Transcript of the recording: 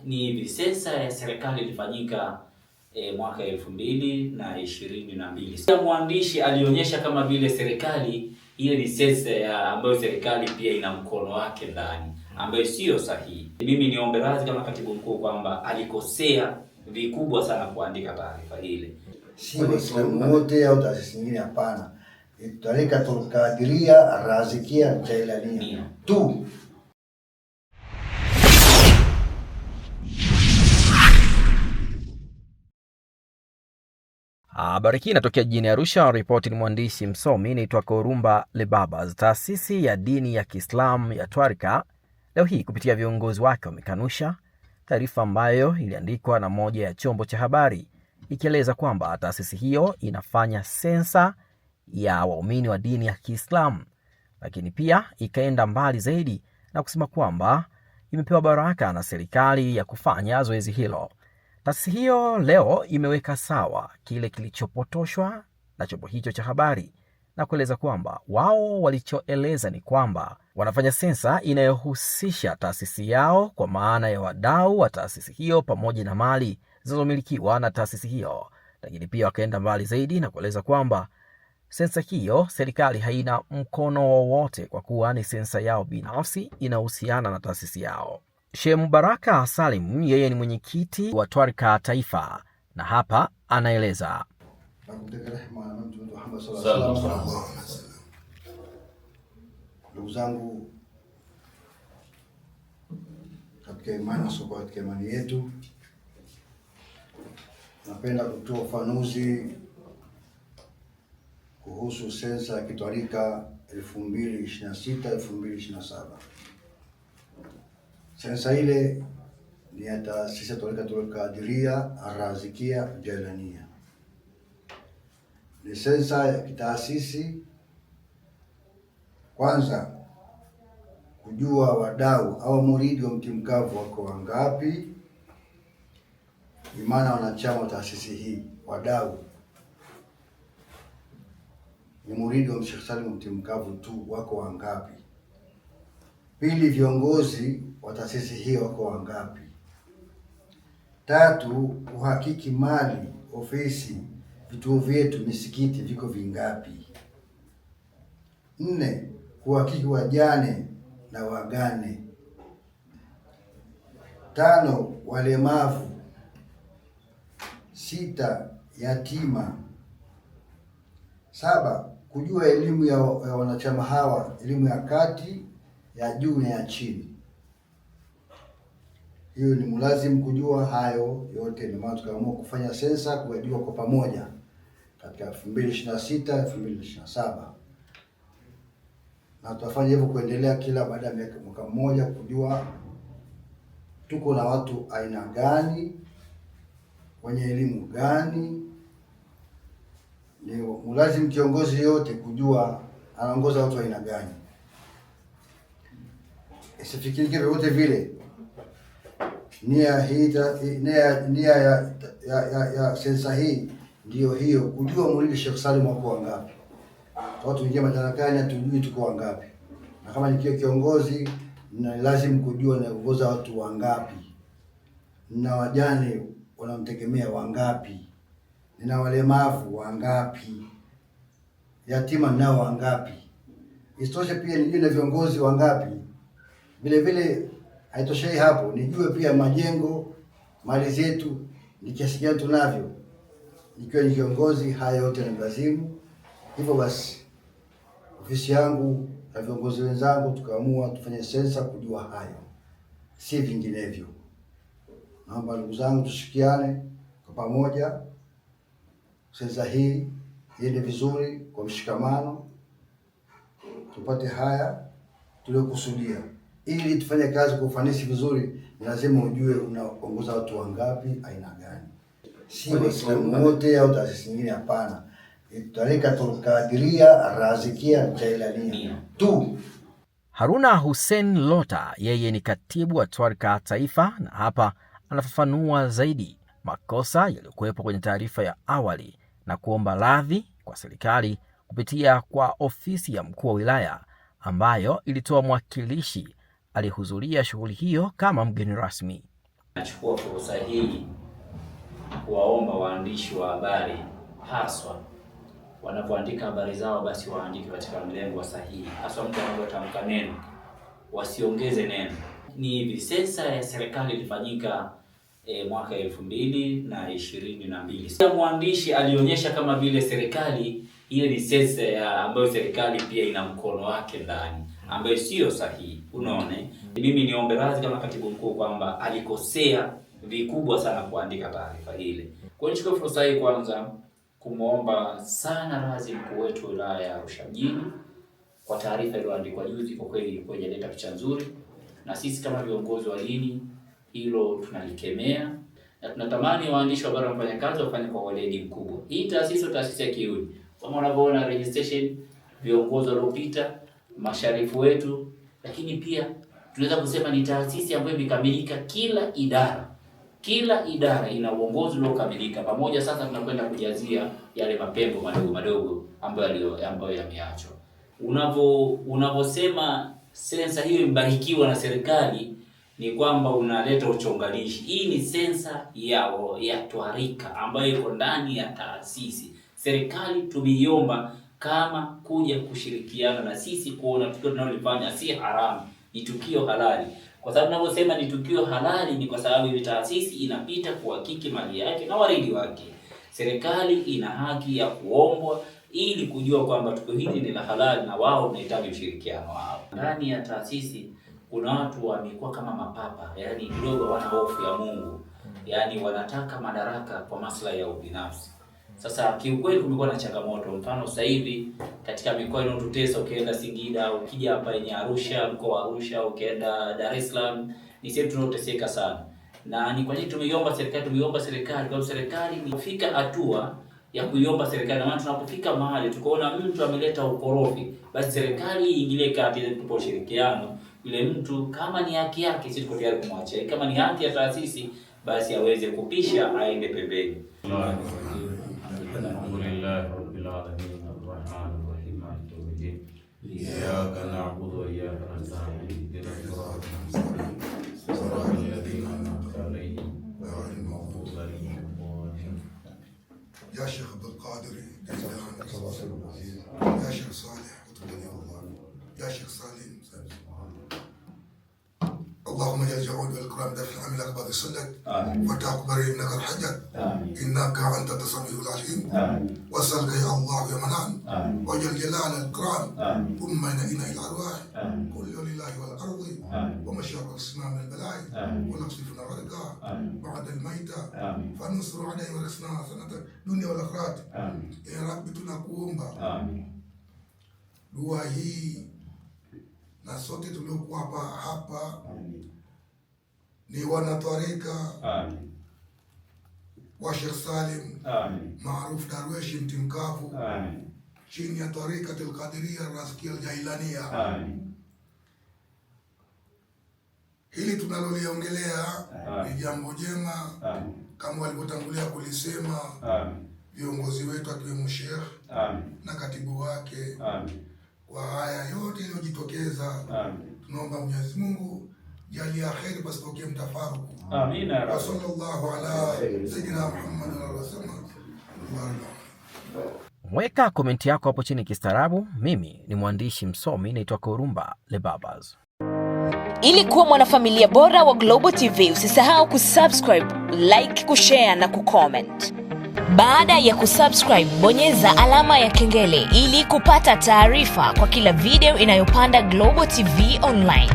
Ni hivi, sensa ya serikali ilifanyika mwaka 2022. Sasa mwandishi alionyesha kama vile serikali ile ni sensa ambayo serikali pia ina mkono wake ndani, ambayo sio sahihi. Mimi niombe radhi kama katibu mkuu kwamba alikosea vikubwa sana kuandika taarifa ile. Si Waislamu wote au taasisi nyingine, hapana. Tarikatul Qadiria Razikia Jailania tu. Habari hii inatokea jijini Arusha. Ripoti ni mwandishi msomi inaitwa Korumba Lebabas. Taasisi ya dini ya Kiislamu ya Twarika leo hii kupitia viongozi wake wamekanusha taarifa ambayo iliandikwa na moja ya chombo cha habari ikieleza kwamba taasisi hiyo inafanya sensa ya waumini wa dini ya Kiislamu, lakini pia ikaenda mbali zaidi na kusema kwamba imepewa baraka na serikali ya kufanya zoezi hilo. Taasisi hiyo leo imeweka sawa kile kilichopotoshwa na chombo hicho cha habari na kueleza kwamba wao walichoeleza ni kwamba wanafanya sensa inayohusisha taasisi yao kwa maana ya wadau wa taasisi hiyo pamoja na mali zinazomilikiwa na taasisi hiyo. Lakini pia wakaenda mbali zaidi na kueleza kwamba sensa hiyo serikali haina mkono wowote kwa kuwa ni sensa yao binafsi inahusiana na taasisi yao. Sheikh Mubaraka Salim yeye ni mwenyekiti wa Twarika Taifa na hapa anaeleza. Ndugu zangu katika imani, soko katika imani yetu, napenda kutoa ufafanuzi kuhusu sensa ya kitwarika 2026-2027. Sensa ile ni ya taasisi ya Tarikatul Qadiria Razikia Jailania. Ni sensa ya kitaasisi, kwanza kujua wadau au muridi wa mti mkavu wako wangapi, imana wanachama wa taasisi hii. Wadau ni muridi wa Sheikh Salim mti mkavu tu wako wangapi. Pili, viongozi wa taasisi hii wako wangapi. Tatu, uhakiki mali, ofisi, vituo vyetu, misikiti viko vingapi. Nne, uhakiki wajane na wagane. Tano, walemavu. Sita, yatima. Saba, kujua elimu ya wanachama hawa, elimu ya kati, ya juu na ya chini. Hiyo ni mlazimu kujua hayo yote. Ndio maana tukaamua kufanya sensa kujua kwa pamoja katika 2026-2027, na tutafanya hivyo kuendelea kila baada ya mwaka mmoja, kujua tuko na watu aina gani, wenye elimu gani. Ni mlazimu kiongozi yote kujua anaongoza watu aina gani. Isifikiri yote vile nia ya sensa hii ndio hiyo, kujua muridi Sheikh Salim wako wangapi. Watu wengi madarakani hatujui tuko wangapi, na kama nikiwa kiongozi na lazima kujua naongoza watu wangapi, na wajane wanamtegemea wangapi, na walemavu wangapi, yatima nao wangapi. Isitoshe pia nijue na viongozi wangapi. Vile vile haitoshei hapo, nijue pia majengo, mali zetu ni kiasi gani tunavyo. Nikiwa ni kiongozi, haya yote ni lazimu. Hivyo basi ofisi yangu na viongozi wenzangu tukaamua tufanye sensa kujua hayo, si vinginevyo. Naomba ndugu zangu tushikiane kwa pamoja, sensa hii iende vizuri kwa mshikamano, tupate haya tuliokusudia. Ili tufanye kazi kwa ufanisi vizuri, ni lazima ujue unaongoza watu wangapi, aina gani. Si Waislamu wote au taasisi nyingine, hapana. Tarikatul Qadiria Razikia Jailania tu. Haruna Hussein Lota yeye ni katibu wa Twarika Taifa na hapa anafafanua zaidi makosa yaliyokuwepo kwenye taarifa ya awali na kuomba radhi kwa serikali kupitia kwa ofisi ya mkuu wa wilaya ambayo ilitoa mwakilishi alihudhuria shughuli hiyo kama mgeni rasmi. Nachukua fursa hii kuwaomba waandishi wa habari, haswa wanapoandika habari zao, basi waandike katika mlengo sahihi, haswa mtu anapotamka neno wasiongeze neno. Ni hivi, sensa ya serikali ilifanyika mwaka 2022. Mwandishi alionyesha kama vile serikali ile ni sensa ambayo serikali pia ina mkono wake ndani, ambayo sio sahihi. Unaona, mimi niombe radhi kama katibu mkuu kwamba alikosea vikubwa sana kuandika taarifa ile. Kwa hiyo nichukue fursa hii kwanza kumuomba sana radhi mkuu wetu wilaya ya Arusha mjini kwa taarifa iliyoandikwa juzi. Kwa kweli ilikuwa inaleta picha nzuri, na sisi kama viongozi wa dini hilo tunalikemea, na tunatamani waandishi wa habari wafanye kazi wafanye kwa weledi mkubwa. Hii taasisi ya Kiuni, kama unavyoona registration, viongozi waliopita, masharifu wetu, lakini pia tunaweza kusema ni taasisi ambayo imekamilika. Kila idara ina uongozi uliokamilika. Pamoja sasa tunakwenda kujazia yale mapengo madogo ambayo yameachwa. Unavosema sensa hiyo imebarikiwa na serikali, ni kwamba unaleta uchonganishi. Hii ni sensa ya twarika ambayo iko ndani ya taasisi. Serikali tumeiomba kama kuja kushirikiana na sisi kuona tukio tunalofanya si haramu, ni tukio halali. Kwa sababu ninavyosema ni tukio halali ni kwa sababu ile taasisi inapita kuhakiki mali yake na waridi wake. Serikali ina haki ya kuombwa ili kujua kwamba tukio hili ni la halali na wao wanahitaji ushirikiano wao. Ndani ya taasisi kuna watu wamekuwa kama mapapa, yaani kidogo wana hofu ya Mungu. Yaani wanataka madaraka kwa maslahi ya ubinafsi. Sasa kiukweli kumekuwa na changamoto. Mfano sasa hivi katika mikoa inayotutesa, ukienda Singida, ukija hapa yenye Arusha, mkoa wa Arusha, ukienda Dar es Salaam, ni sehemu tunayoteseka sana. Na ni kwa nini tumeiomba serikali kwa sababu serikali imefika hatua ya kuiomba serikali. Na maana tunapofika mahali tukaona mtu ameleta ukorofi, basi serikali iingilie kati ili tupo ushirikiano. Yule mtu kama ni haki yake sisi tuko tayari kumwachia. Kama ni haki ya taasisi basi aweze kupisha aende pembeni. Alhamdulillah rabbil alamin arrahmanir rahim maliki yawmiddin iyyaka na'budu wa iyyaka nasta'in ihdinas siratal mustaqim siratal ladzina an'amta 'alayhim ghayril maghdubi 'alayhim waladdallin. يا شيخ عبد القادر يا شيخ صالح يا شيخ سالم اللهم اجعل الجود والإكرام دافع عن الأقباض السلك وتقبل إنك الحجة إنك أنت السميع العليم واسألك يا الله يا منان وجل جلال الإكرام ثم إلى الأرواح كل لله والأرض ومشاق السماء من البلاء ونقصفنا الرقاء بعد الميتة فنصر عليه ورسنا سنة الدنيا والآخرة. يا رب tunakuomba dua hii na sote tuliokuwa hapa ni wanatwarika wa Sheikh Salim maarufu Darwesh Mtimkavu chini ya Twarika Al-Qadiria Raskia Al-Jailania. Hili tunaloliongelea ni jambo jema kama walivyotangulia kulisema viongozi wetu akiwemo Sheikh na katibu wake. Kwa haya yote yaliyojitokeza, tunaomba Mwenyezi Mungu jalia kheri pasitokee mtafaruku. Amina. Wa sallallahu ala sayyidina Muhammad wa sallam. Weka komenti yako hapo chini kistaarabu. Mimi ni mwandishi msomi naitwa Korumba Lebabas. Ili kuwa mwanafamilia bora wa Global TV, usisahau kusubscribe, like, kushare na kucomment. Baada ya kusubscribe, bonyeza alama ya kengele ili kupata taarifa kwa kila video inayopanda Global TV Online.